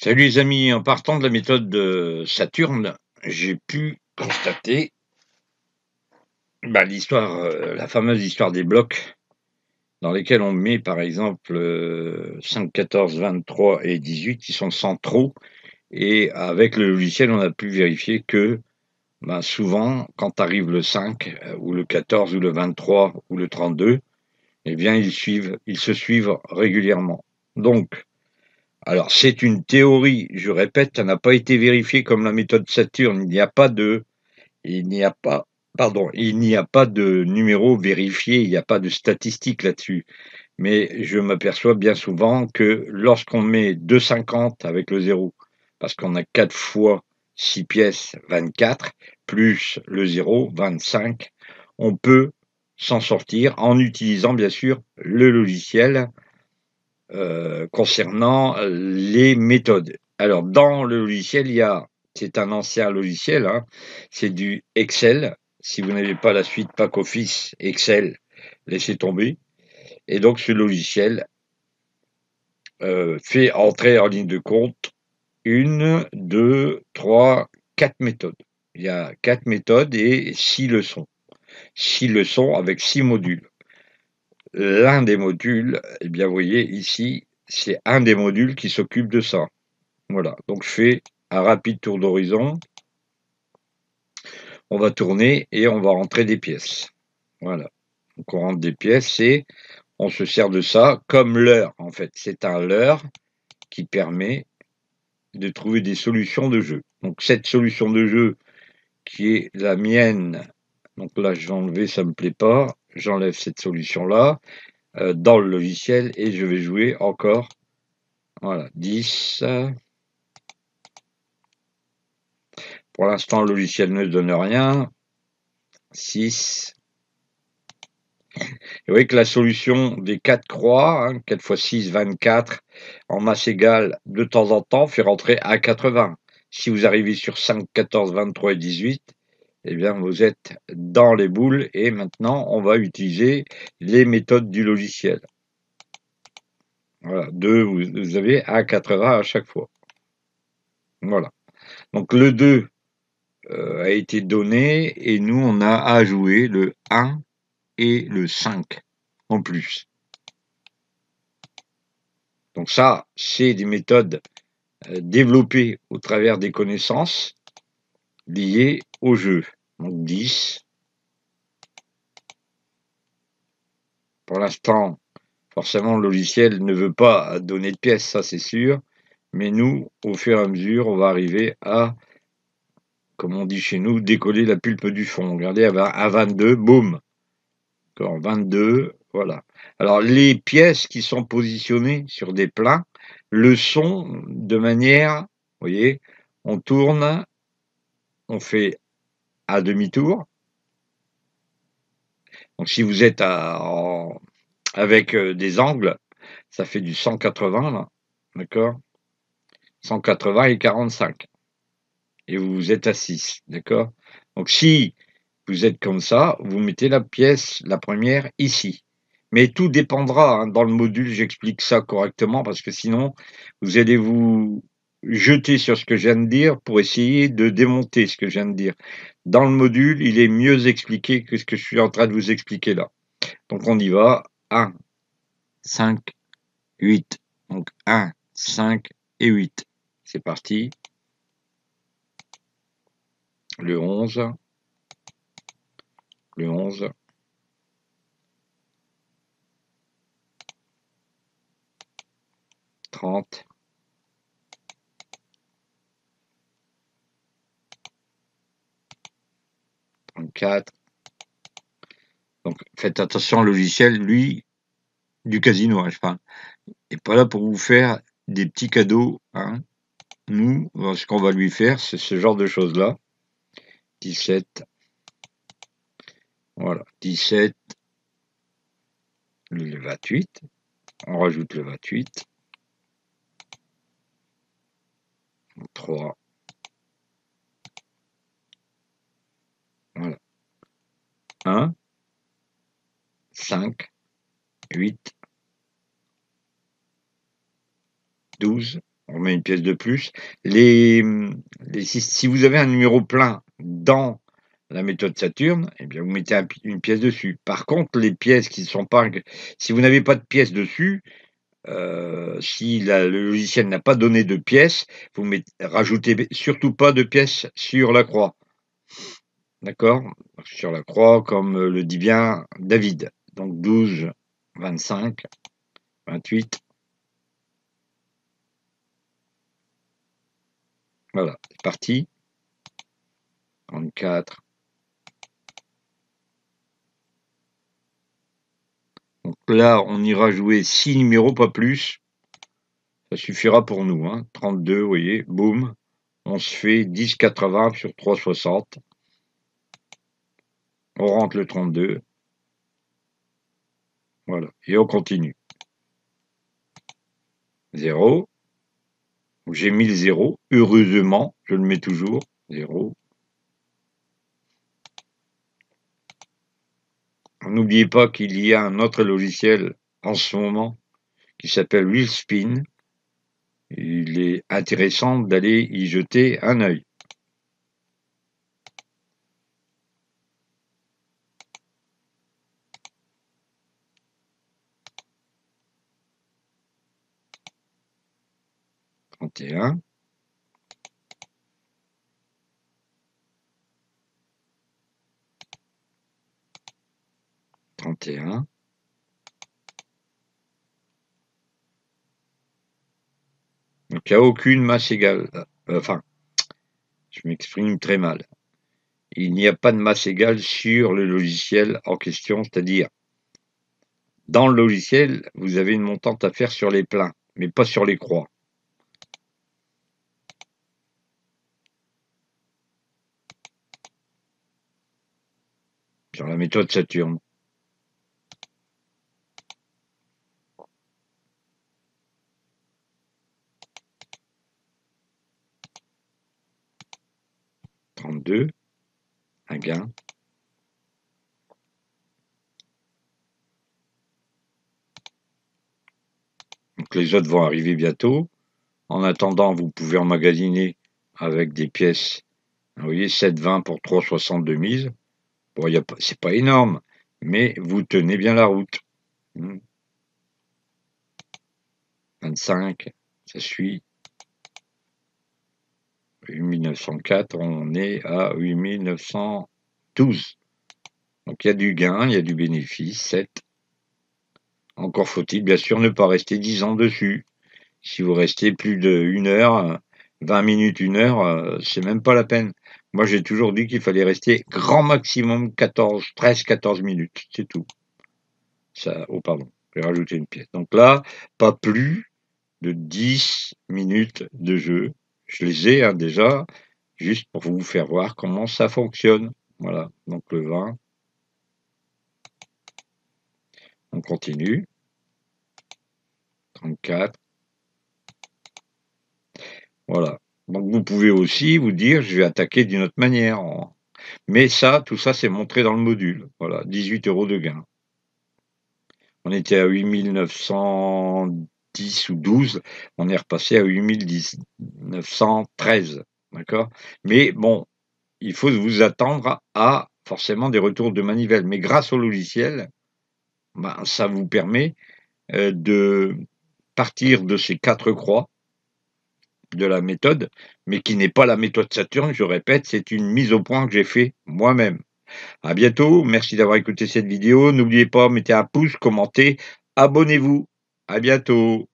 Salut les amis, en partant de la méthode de Saturne, j'ai pu constater la fameuse histoire des blocs dans lesquels on met par exemple 5, 14, 23 et 18 qui sont centraux et avec le logiciel on a pu vérifier que souvent quand arrive le 5 ou le 14 ou le 23 ou le 32, eh bien ils se suivent régulièrement. Donc alors, c'est une théorie, je répète, ça n'a pas été vérifié comme la méthode Saturne. Il n'y a pas, pardon, il n'y a pas de numéro vérifié, il n'y a pas de statistiques là-dessus. Mais je m'aperçois bien souvent que lorsqu'on met 2,50 avec le zéro, parce qu'on a 4 fois 6 pièces, 24, plus le zéro, 25, on peut s'en sortir en utilisant bien sûr le logiciel concernant les méthodes. Alors, dans le logiciel, c'est un ancien logiciel, hein, c'est du Excel. Si vous n'avez pas la suite Pack Office Excel, laissez tomber. Et donc, ce logiciel fait entrer en ligne de compte une, deux, trois, quatre méthodes. Il y a 4 méthodes et 6 leçons. 6 leçons avec 6 modules. L'un des modules, eh bien, vous voyez ici, c'est un des modules qui s'occupe de ça. Voilà, donc je fais un rapide tour d'horizon. On va tourner et on va rentrer des pièces. Voilà, donc on rentre des pièces et on se sert de ça comme leurre, en fait. C'est un leurre qui permet de trouver des solutions de jeu. Donc cette solution de jeu qui est la mienne, donc là je vais enlever, ça me plaît pas, j'enlève cette solution-là dans le logiciel et je vais jouer encore, voilà, 10. Pour l'instant, le logiciel ne donne rien. 6. Vous voyez que la solution des 4 croix, 4 x 6, 24, en masse égale, de temps en temps, fait rentrer à 80. Si vous arrivez sur 5, 14, 23 et 18, eh bien, vous êtes dans les boules et maintenant, on va utiliser les méthodes du logiciel. Voilà, 2, vous avez à 80 à chaque fois. Voilà. Donc, le 2 a été donné et nous, on a à jouer le 1 et le 5 en plus. Donc ça, c'est des méthodes développées au travers des connaissances liées au jeu. Donc 10. Pour l'instant, forcément, le logiciel ne veut pas donner de pièces, ça c'est sûr. Mais nous, au fur et à mesure, on va arriver à, comme on dit chez nous, décoller la pulpe du fond. Regardez, à 22, boum. 22, voilà. Alors, les pièces qui sont positionnées sur des plats le sont de manière, vous voyez, on tourne, on fait à demi-tour. Donc, si vous êtes avec des angles, ça fait du 180, là, d'accord? 180 et 45. Et vous êtes à 6, d'accord? Donc, si vous êtes comme ça, vous mettez la pièce, la première, ici. Mais tout dépendra, dans le module, j'explique ça correctement, parce que sinon, vous allez vous jeter sur ce que je viens de dire pour essayer de démonter ce que je viens de dire. Dans le module, il est mieux expliqué que ce que je suis en train de vous expliquer là. Donc on y va. 1, 5, 8. Donc 1, 5 et 8. C'est parti. Le 11. Le 11. 30. 34. Donc faites attention au logiciel, lui, du casino, je parle. Et pas là pour vous faire des petits cadeaux. Nous, ce qu'on va lui faire, c'est ce genre de choses-là. 17. Voilà. 17. Le 28. On rajoute le 28. 3. Voilà. 1. 5. 8. 12. on met une pièce de plus. Si vous avez un numéro plein dans la méthode Saturne, eh bien vous mettez une pièce dessus. Par contre, les pièces qui ne sont pas... Si vous n'avez pas de pièce dessus, si le logiciel n'a pas donné de pièces, vous rajoutez surtout pas de pièces sur la croix. D'accord? Sur la croix, comme le dit bien David. Donc 12, 25, 28. Voilà, c'est parti. 34. Donc là, on ira jouer 6 numéros, pas plus. Ça suffira pour nous. Hein. 32, vous voyez, boum. On se fait 10,80 sur 3,60. On rentre le 32. Voilà. Et on continue. 0. J'ai mis le 0. Heureusement, je le mets toujours. 0. N'oubliez pas qu'il y a un autre logiciel en ce moment qui s'appelle Wheelspin. Il est intéressant d'aller y jeter un œil. Et 31. Donc il n'y a aucune masse égale. Enfin, je m'exprime très mal. Il n'y a pas de masse égale sur le logiciel en question, c'est-à-dire dans le logiciel, vous avez une montante à faire sur les pleins, mais pas sur les croix. Sur la méthode Saturne. « 32, un gain. Donc les autres vont arriver bientôt. En attendant, vous pouvez emmagasiner avec des pièces. Vous voyez, 7,20 pour 3,60 de mise. Bon, c'est pas énorme, mais vous tenez bien la route. 25, ça suit. 8904, on est à 8912. Donc il y a du gain, il y a du bénéfice, 7. Encore faut-il bien sûr ne pas rester 10 ans dessus. Si vous restez plus de 1 heure, 20 minutes, 1 heure, c'est même pas la peine. Moi j'ai toujours dit qu'il fallait rester grand maximum 13-14 minutes, c'est tout. Ça, oh pardon, je vais rajouter une pièce. Donc là, pas plus de 10 minutes de jeu. Je les ai déjà, juste pour vous faire voir comment ça fonctionne. Voilà, donc le 20. On continue. 34. Voilà. Donc vous pouvez aussi vous dire, je vais attaquer d'une autre manière. Mais ça, tout ça, c'est montré dans le module. Voilà, 18 € de gain. On était à 8910 ou 12, on est repassé à 8913. D'accord? Mais bon, il faut vous attendre à forcément des retours de manivelle. Mais grâce au logiciel, ben, ça vous permet de partir de ces 4 croix de la méthode, mais qui n'est pas la méthode Saturne, je répète, c'est une mise au point que j'ai fait moi-même. À bientôt, merci d'avoir écouté cette vidéo. N'oubliez pas, mettez un pouce, commentez, abonnez-vous. À bientôt.